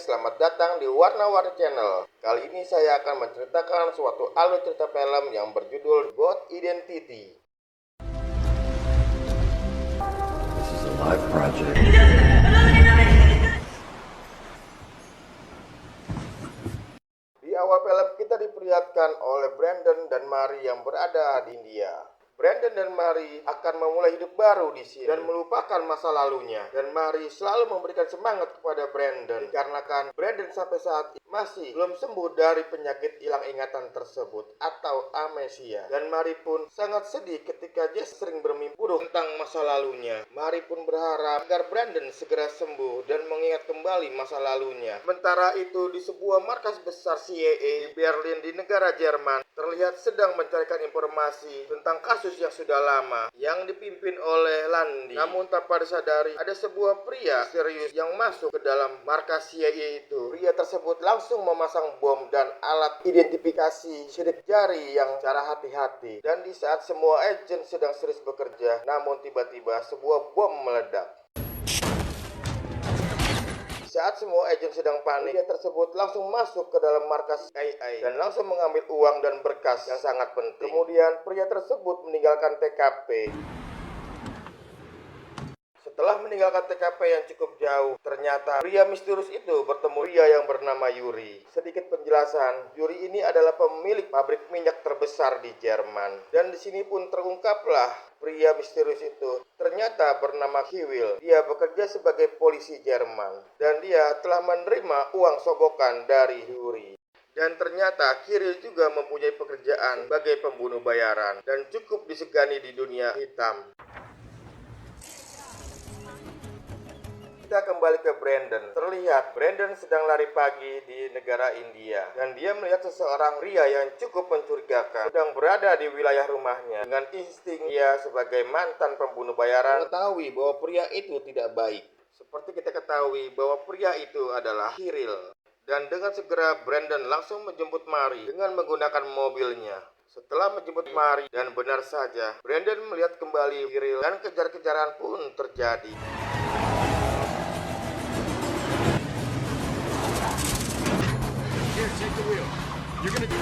selamat datang di Warna-Warni Channel. Kali ini saya akan menceritakan suatu alur cerita film yang berjudul Bourne Identity. This is a live project. Di awal film kita diperlihatkan oleh Brandon dan Mary yang berada di India. Brandon dan Mary akan memulai hidup baru di sini dan melupakan masa lalunya. Dan Mary selalu memberikan semangat kepada Brandon dikarenakan Brandon sampai saat ini masih belum sembuh dari penyakit hilang ingatan tersebut atau amnesia. Dan Mary pun sangat sedih ketika dia sering bermimpi buruk tentang masa lalunya. Mary pun berharap agar Brandon segera sembuh dan mengingat kembali masa lalunya. Sementara itu di sebuah markas besar CIA di Berlin di negara Jerman terlihat sedang mencarikan informasi tentang kasus yang sudah lama yang dipimpin oleh Landi. Namun tanpa disadari ada sebuah pria serius yang masuk ke dalam markas CIA itu. Pria tersebut langsung memasang bom dan alat identifikasi sidik jari yang secara hati-hati. Dan di saat semua agen sedang serius bekerja, namun tiba-tiba sebuah bom meledak. Saat semua agen sedang panik, pria tersebut langsung masuk ke dalam markas CIA dan langsung mengambil uang dan berkas yang sangat penting. Kemudian pria tersebut meninggalkan TKP. Setelah meninggalkan TKP yang cukup jauh, ternyata pria misterius itu bertemu pria yang bernama Yuri. Sedikit penjelasan, Yuri ini adalah pemilik pabrik minyak terbesar di Jerman. Dan di sini pun terungkaplah pria misterius itu ternyata bernama Kiwil. Dia bekerja sebagai polisi Jerman dan dia telah menerima uang sogokan dari Yuri. Dan ternyata Kiril juga mempunyai pekerjaan sebagai pembunuh bayaran dan cukup disegani di dunia hitam. Kita kembali ke Brandon. Terlihat Brandon sedang lari pagi di negara India dan dia melihat seseorang pria yang cukup mencurigakan sedang berada di wilayah rumahnya. Dengan insting dia sebagai mantan pembunuh bayaran mengetahui bahwa pria itu tidak baik. Seperti kita ketahui bahwa pria itu adalah Kiril. Dan dengan segera Brandon langsung menjemput Mary dengan menggunakan mobilnya. Setelah menjemput Mary dan benar saja Brandon melihat kembali Kiril dan kejar-kejaran pun terjadi. Take the wheel. You're gonna do.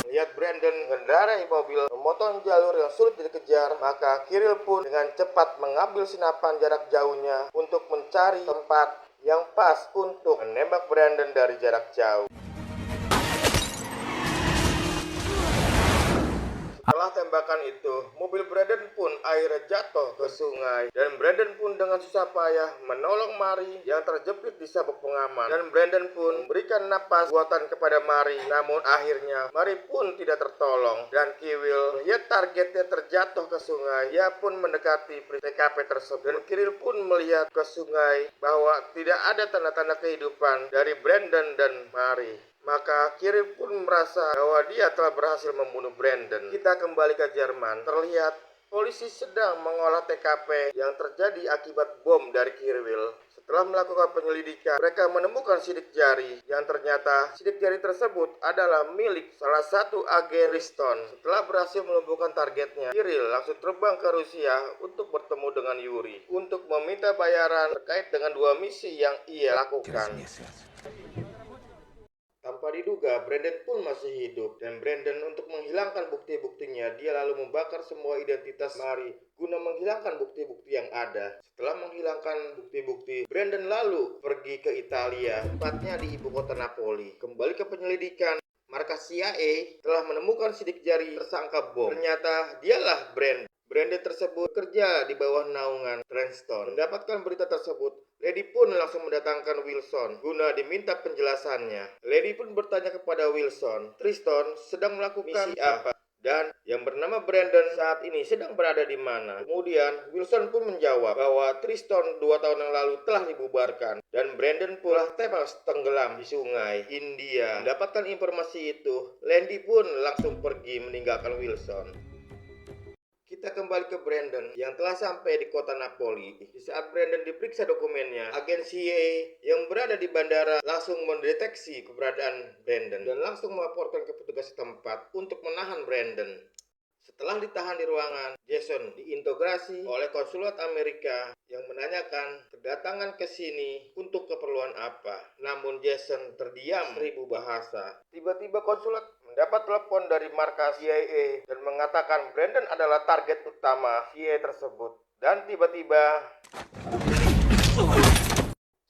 Melihat Brandon mengendarai mobil memotong jalur yang sulit dikejar, maka Kiril pun dengan cepat mengambil senapan jarak jauhnya untuk mencari tempat yang pas untuk menembak Brandon dari jarak jauh. Setelah tembakan itu, mobil Brandon pun akhirnya jatuh ke sungai. Dan Brandon pun dengan susah payah menolong Mary yang terjepit di sabuk pengaman. Dan Brandon pun memberikan napas buatan kepada Mary. Namun akhirnya Mary pun tidak tertolong. Dan Kiwil melihat targetnya terjatuh ke sungai. Ia pun mendekati TKP tersebut. Dan Kiril pun melihat ke sungai bahwa tidak ada tanda-tanda kehidupan dari Brandon dan Mary. Maka Kiril pun merasa bahwa dia telah berhasil membunuh Brandon. Kita kembali ke Jerman. Terlihat polisi sedang mengolah TKP yang terjadi akibat bom dari Kiril. Setelah melakukan penyelidikan, mereka menemukan sidik jari yang ternyata sidik jari tersebut adalah milik salah satu agen Riston. Setelah berhasil melumpuhkan targetnya, Kiril langsung terbang ke Rusia untuk bertemu dengan Yuri untuk meminta bayaran terkait dengan 2 misi yang ia lakukan. Tanpa diduga, Brandon pun masih hidup. Dan Brandon untuk menghilangkan bukti-buktinya, dia lalu membakar semua identitas Mary guna menghilangkan bukti-bukti yang ada. Setelah menghilangkan bukti-bukti, Brandon lalu pergi ke Italia, tepatnya di ibu kota Napoli. Kembali ke penyelidikan, markas CIA telah menemukan sidik jari tersangka bom. Ternyata dialah Brandon. Brandon tersebut bekerja di bawah naungan Triston. Mendapatkan berita tersebut, Lady pun langsung mendatangkan Wilson guna diminta penjelasannya. Lady pun bertanya kepada Wilson, Triston sedang melakukan misi apa? Dan yang bernama Brandon saat ini sedang berada di mana? Kemudian Wilson pun menjawab bahwa Triston 2 tahun yang lalu telah dibubarkan dan Brandon pun tewas tenggelam di sungai India. Mendapatkan informasi itu, Lady pun langsung pergi meninggalkan Wilson. Kita kembali ke Brandon yang telah sampai di kota Napoli. Di saat Brandon diperiksa dokumennya, agen CIA yang berada di bandara langsung mendeteksi keberadaan Brandon dan langsung melaporkan ke petugas setempat untuk menahan Brandon. Setelah ditahan di ruangan, Jason diinterogasi oleh konsulat Amerika yang menanyakan kedatangan ke sini untuk keperluan apa. Namun Jason terdiam 1000 bahasa. Tiba-tiba konsulat mendapat telepon dari markas CIA dan mengatakan Brandon adalah target utama CIA tersebut. Dan tiba-tiba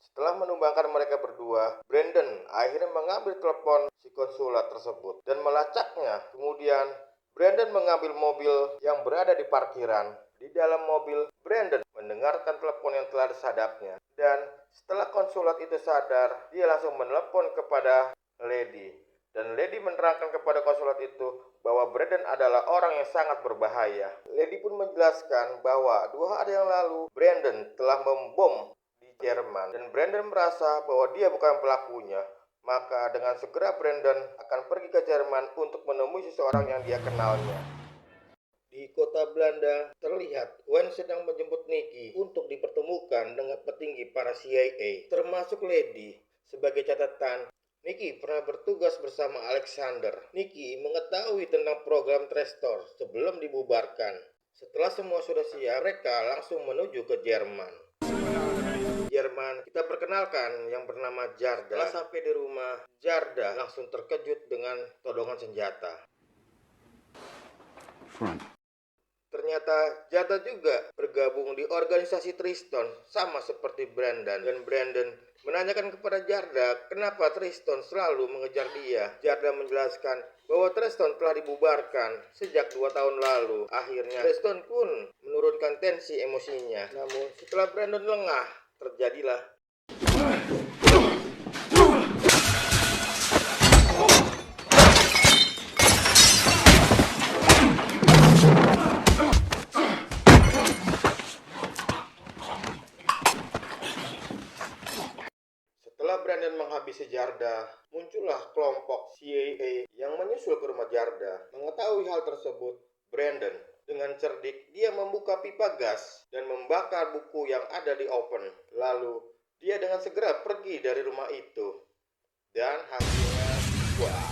setelah menumbangkan mereka berdua, Brandon akhirnya mengambil telepon si konsulat tersebut dan melacaknya. Kemudian Brandon mengambil mobil yang berada di parkiran. Di dalam mobil, Brandon mendengarkan telepon yang telah disadapnya. Dan setelah konsulat itu sadar, dia langsung menelepon kepada Lady. Dan Lady menerangkan kepada konsulat itu bahwa Brandon adalah orang yang sangat berbahaya. Lady pun menjelaskan bahwa 2 hari yang lalu, Brandon telah membom di Jerman. Dan Brandon merasa bahwa dia bukan pelakunya. Maka dengan segera Brandon akan pergi ke Jerman untuk menemui seseorang yang dia kenalnya. Di kota Belanda, terlihat Gwen sedang menjemput Nicky untuk dipertemukan dengan petinggi para CIA, termasuk Lady. Sebagai catatan, Nicky pernah bertugas bersama Alexander. Nicky mengetahui tentang program Trestor sebelum dibubarkan. Setelah semua sudah siap, mereka langsung menuju ke Jerman. Kita perkenalkan yang bernama Jarda. Setelah sampai di rumah, Jarda langsung terkejut dengan todongan senjata. Front. Ternyata Jarda juga bergabung di organisasi Triston sama seperti Brandon. Dan Brandon menanyakan kepada Jarda kenapa Triston selalu mengejar dia. Jarda menjelaskan bahwa Triston telah dibubarkan sejak 2 tahun lalu. Akhirnya Triston pun menurunkan tensi emosinya. Namun setelah Brandon lengah, terjadilah setelah Brandon menghabisi Jarda, muncullah kelompok CIA yang menyusul ke rumah Jarda. Mengetahui hal tersebut, Brandon dengan cerdik dia membuka pipa gas dan membakar buku yang ada di oven. Lalu dia dengan segera pergi dari rumah itu. Dan hasilnya, wah.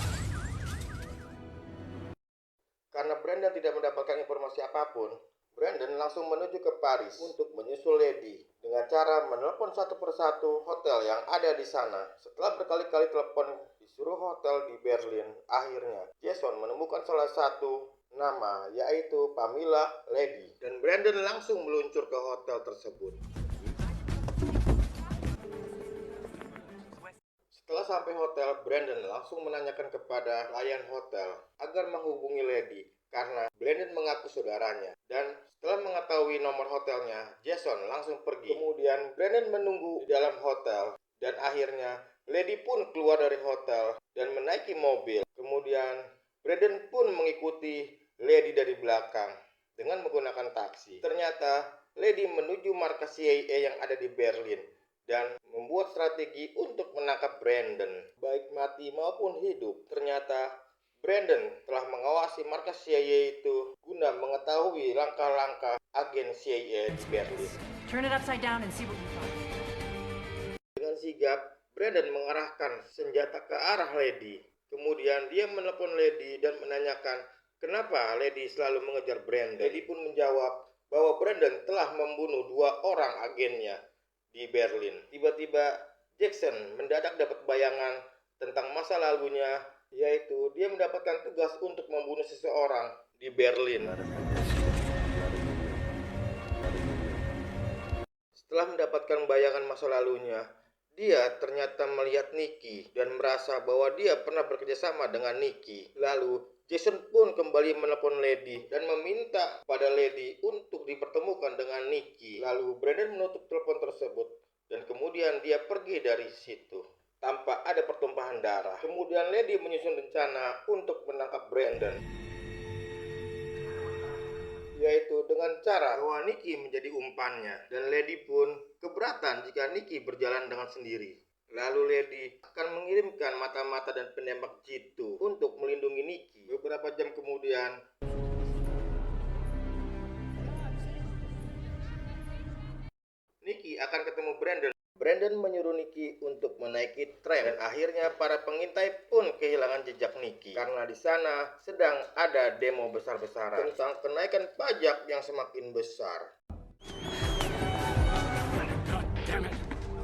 Karena Brandon tidak mendapatkan informasi apapun, Brandon langsung menuju ke Paris untuk menyusul Lady dengan cara menelpon satu persatu hotel yang ada di sana. Setelah berkali-kali telepon disuruh hotel di Berlin, akhirnya Jason menemukan salah satu nama, yaitu Pamela Lady. Dan Brandon langsung meluncur ke hotel tersebut. Setelah sampai hotel, Brandon langsung menanyakan kepada pelayan hotel agar menghubungi Lady karena Brandon mengaku saudaranya. Dan setelah mengetahui nomor hotelnya, Jason langsung pergi. Kemudian Brandon menunggu di dalam hotel dan akhirnya Lady pun keluar dari hotel dan menaiki mobil. Kemudian Brandon pun mengikuti Lady dari belakang dengan menggunakan taksi. Ternyata Lady menuju markas CIA yang ada di Berlin dan membuat strategi untuk menangkap Brandon, baik mati maupun hidup. Ternyata Brandon telah mengawasi markas CIA itu guna mengetahui langkah-langkah agen CIA di Berlin. Turn it upside down and see what you find. Dengan sigap, Brandon mengarahkan senjata ke arah Lady. Kemudian dia menelepon Lady dan menanyakan kenapa Lady selalu mengejar Brandon. Lady pun menjawab bahwa Brandon telah membunuh 2 orang agennya di Berlin. Tiba-tiba Jackson mendadak dapat bayangan tentang masa lalunya, yaitu dia mendapatkan tugas untuk membunuh seseorang di Berlin. Setelah mendapatkan bayangan masa lalunya, dia ternyata melihat Nicky dan merasa bahwa dia pernah bekerjasama dengan Nicky. Lalu Jason pun kembali menelpon Lady dan meminta pada Lady untuk dipertemukan dengan Nicky. Lalu Brandon menutup telepon tersebut dan kemudian dia pergi dari situ tanpa ada pertumpahan darah. Kemudian Lady menyusun rencana untuk menangkap Brandon, yaitu dengan cara bahwa Nicky menjadi umpannya. Dan Lady pun keberatan jika Nicky berjalan dengan sendiri. Lalu Lady akan mengirimkan mata-mata dan penembak jitu untuk melindungi Nicky. Beberapa jam kemudian, Nicky akan ketemu Brandon. Brandon menyuruh Nicky untuk menaiki tram, dan akhirnya para pengintai pun kehilangan jejak Nicky karena di sana sedang ada demo besar-besaran tentang kenaikan pajak yang semakin besar.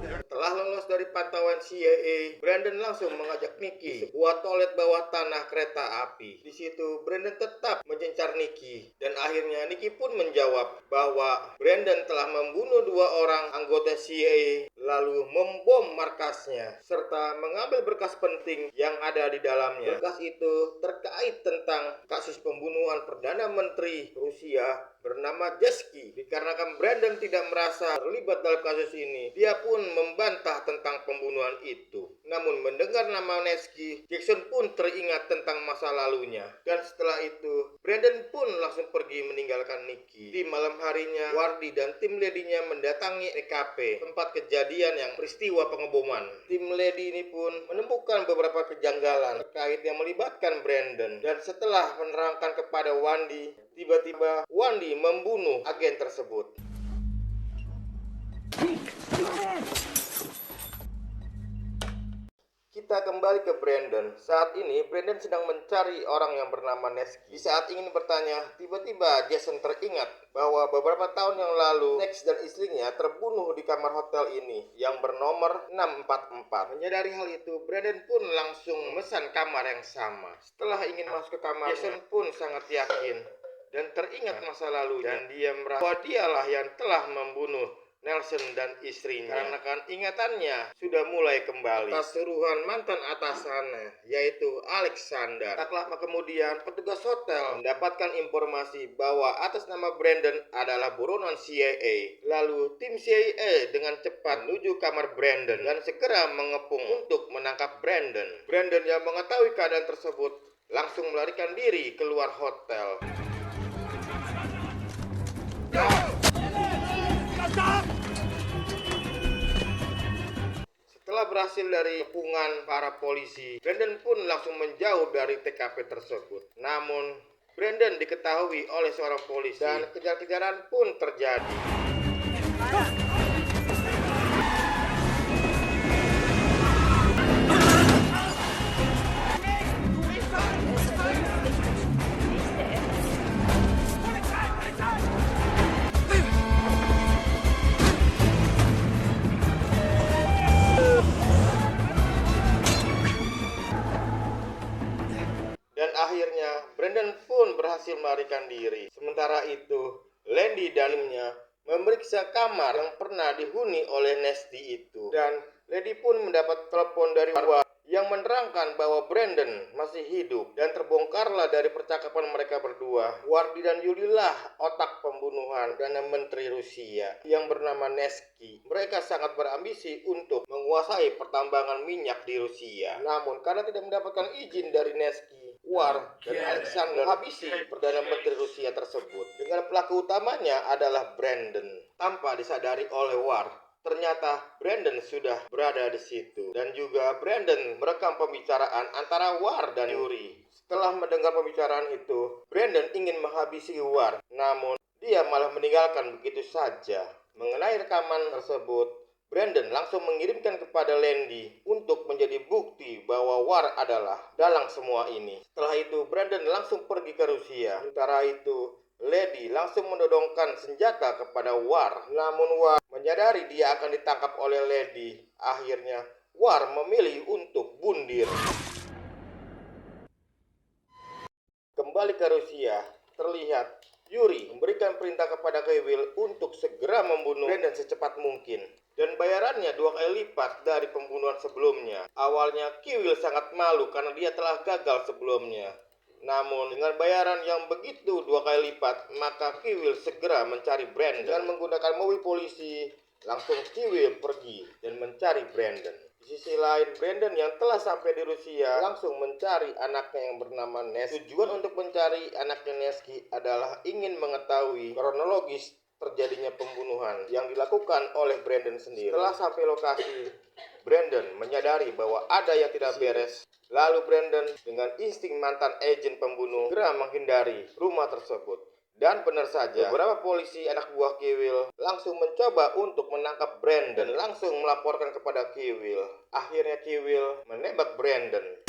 Setelah lolos dari pantauan CIA, Brandon langsung mengajak Nicky ke sebuah toilet bawah tanah kereta api. Di situ Brandon tetap mencencar Nicky, dan akhirnya Nicky pun menjawab bahwa Brandon telah membunuh 2 orang anggota CIA lalu membom markasnya serta mengambil berkas penting yang ada di dalamnya. Berkas itu terkait tentang kasus pembunuhan Perdana Menteri Rusia bernama Jaski. Dikarenakan Brandon tidak merasa terlibat dalam kasus ini, dia pun membantah tentang pembunuhan itu. Namun mendengar nama Nevsky, Jackson pun teringat tentang masa lalunya. Dan setelah itu, Brandon pun langsung pergi meninggalkan Nicky. Di malam harinya, Wardy dan tim Lady-nya mendatangi TKP, tempat kejadian yang peristiwa pengeboman. Tim Lady ini pun menemukan beberapa kejanggalan terkait yang melibatkan Brandon. Dan setelah menerangkan kepada Wandy, tiba-tiba Wandy membunuh agen tersebut. Kita kembali ke Brandon. Saat ini Brandon sedang mencari orang yang bernama Nevsky. Di saat ingin bertanya, tiba-tiba Jason teringat bahwa beberapa tahun yang lalu Nex dan istrinya terbunuh di kamar hotel ini yang bernomor 644. Menyadari hal itu, Brandon pun langsung memesan kamar yang sama. Setelah ingin masuk ke kamar, Jason pun sangat yakin dan teringat masa lalu, dan dia merasa bahwa dialah yang telah membunuh Nelson dan istrinya. Karena kan ingatannya sudah mulai kembali atas suruhan mantan atasannya, yaitu Alexander. Tak lama kemudian, petugas hotel mendapatkan informasi bahwa atas nama Brandon adalah buronan CIA. Lalu tim CIA dengan cepat menuju kamar Brandon dan segera mengepung untuk menangkap Brandon. Brandon yang mengetahui keadaan tersebut langsung melarikan diri keluar hotel. Setelah berhasil dari kepungan para polisi, Brandon pun langsung menjauh dari TKP tersebut. Namun, Brandon diketahui oleh seorang polisi dan kejar-kejaran pun terjadi. Dan akhirnya Brandon pun berhasil melarikan diri. Sementara itu, Landy dan timnya memeriksa kamar yang pernah dihuni oleh Nasty itu. Dan Lady pun mendapat telepon dari warga yang menerangkan bahwa Brandon masih hidup. Dan terbongkarlah dari percakapan mereka berdua, Wardy dan Yuli lah otak pembunuhan Perdana Menteri Rusia yang bernama Nevsky. Mereka sangat berambisi untuk menguasai pertambangan minyak di Rusia. Namun karena tidak mendapatkan izin dari Nevsky, War dan Alexander habisi Perdana Menteri Rusia tersebut. Dengan pelaku utamanya adalah Brandon. Tanpa disadari oleh War, ternyata Brandon sudah berada di situ. Dan juga Brandon merekam pembicaraan antara War dan Yuri. Setelah mendengar pembicaraan itu, Brandon ingin menghabisi War. Namun, dia malah meninggalkan begitu saja. Mengenai rekaman tersebut, Brandon langsung mengirimkan kepada Landy untuk menjadi bukti bahwa War adalah dalang semua ini. Setelah itu, Brandon langsung pergi ke Rusia. Sementara itu, Lady langsung menodongkan senjata kepada War. Namun War menyadari dia akan ditangkap oleh Lady. Akhirnya, War memilih untuk bundir. Kembali ke Rusia, terlihat Yuri memberikan perintah kepada Kewil untuk segera membunuh Brandon secepat mungkin. Dan bayarannya 2 kali lipat dari pembunuhan sebelumnya. Awalnya Kewil sangat malu karena dia telah gagal sebelumnya. Namun dengan bayaran yang begitu 2 kali lipat, maka Kewil segera mencari Brandon. Dan menggunakan mobil polisi, langsung Kewil pergi dan mencari Brandon. Di sisi lain, Brandon yang telah sampai di Rusia langsung mencari anaknya yang bernama Nevsky. Tujuan untuk mencari anaknya Nevsky adalah ingin mengetahui kronologis terjadinya pembunuhan yang dilakukan oleh Brandon sendiri. Setelah sampai lokasi, Brandon menyadari bahwa ada yang tidak beres. Lalu Brandon dengan insting mantan agen pembunuh segera menghindari rumah tersebut. Dan benar saja, beberapa polisi anak buah Kiwil langsung mencoba untuk menangkap Brandon dan langsung melaporkan kepada Kiwil. Akhirnya Kiwil menembak Brandon.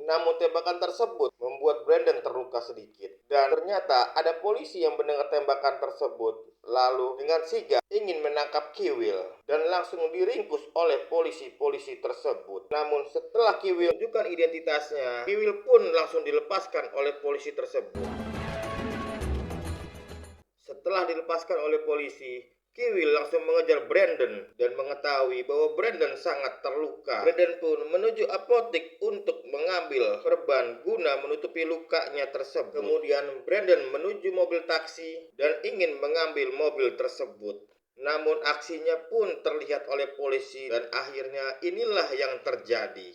Namun tembakan tersebut membuat Brandon terluka sedikit. Dan ternyata ada polisi yang mendengar tembakan tersebut, lalu dengan sigap ingin menangkap Kiwil dan langsung diringkus oleh polisi-polisi tersebut. Namun setelah Kiwil menunjukkan identitasnya, Kiwil pun langsung dilepaskan oleh polisi tersebut. Setelah dilepaskan oleh polisi, Kiwil langsung mengejar Brandon dan mengetahui bahwa Brandon sangat terluka. Brandon pun menuju apotek untuk mengambil perban guna menutupi lukanya tersebut. Kemudian Brandon menuju mobil taksi dan ingin mengambil mobil tersebut. Namun aksinya pun terlihat oleh polisi dan akhirnya inilah yang terjadi.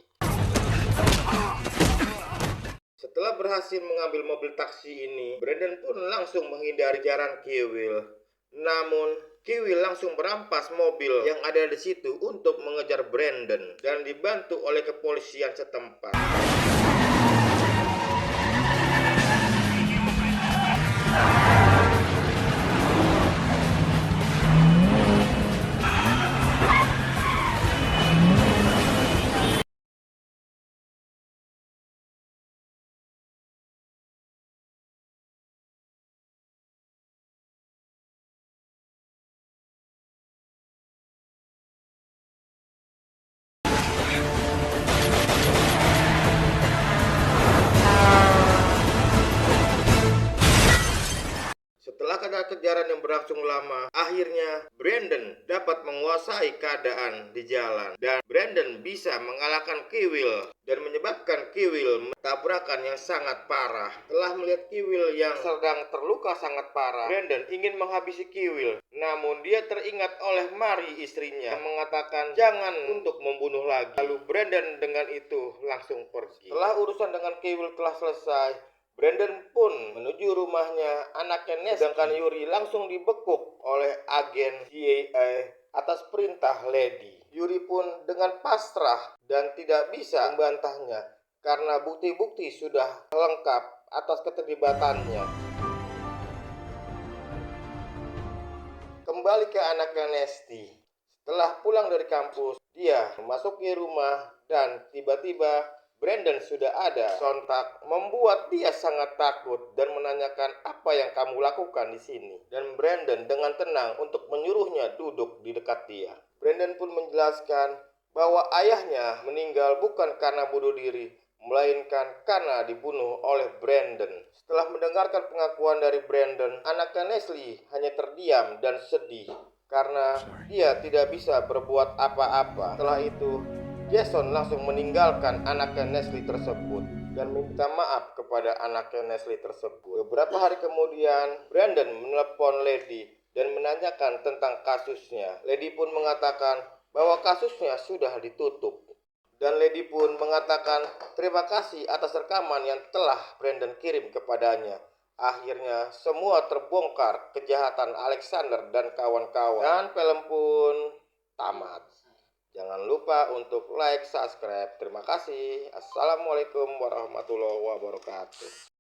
Setelah berhasil mengambil mobil taksi ini, Brandon pun langsung menghindari jaran Kiwil. Namun Kiwil langsung merampas mobil yang ada di situ untuk mengejar Brandon dan dibantu oleh kepolisian setempat. Setelah kejaran yang berlangsung lama, akhirnya Brandon dapat menguasai keadaan di jalan dan Brandon bisa mengalahkan Kiwil dan menyebabkan Kiwil tabrakan yang sangat parah. Setelah melihat Kiwil yang sedang terluka sangat parah, Brandon ingin menghabisi Kiwil. Namun dia teringat oleh Mary istrinya yang mengatakan jangan untuk membunuh lagi. Lalu Brandon dengan itu langsung pergi. Setelah urusan dengan Kiwil telah selesai, Brandon pun menuju rumahnya anaknya Nes, sedangkan Yuri langsung dibekuk oleh agen CIA atas perintah Lady. Yuri pun dengan pasrah dan tidak bisa membantahnya karena bukti-bukti sudah lengkap atas keterlibatannya. Kembali ke anaknya Nesty. Setelah pulang dari kampus, dia memasuki rumah dan tiba-tiba Brandon sudah ada. Sontak membuat dia sangat takut dan menanyakan apa yang kamu lakukan di sini. Dan Brandon dengan tenang untuk menyuruhnya duduk di dekat dia. Brandon pun menjelaskan bahwa ayahnya meninggal bukan karena bunuh diri, melainkan karena dibunuh oleh Brandon. Setelah mendengarkan pengakuan dari Brandon, anaknya Neslie hanya terdiam dan sedih karena dia tidak bisa berbuat apa-apa. Setelah itu, Jason langsung meninggalkan anaknya Neslie tersebut dan meminta maaf kepada anaknya Neslie tersebut. Beberapa hari kemudian, Brandon menelepon Lady dan menanyakan tentang kasusnya. Lady pun mengatakan bahwa kasusnya sudah ditutup. Dan Lady pun mengatakan terima kasih atas rekaman yang telah Brandon kirim kepadanya. Akhirnya semua terbongkar kejahatan Alexander dan kawan-kawan. Dan film pun tamat. Jangan lupa untuk like, subscribe. Terima kasih. Assalamualaikum warahmatullahi wabarakatuh.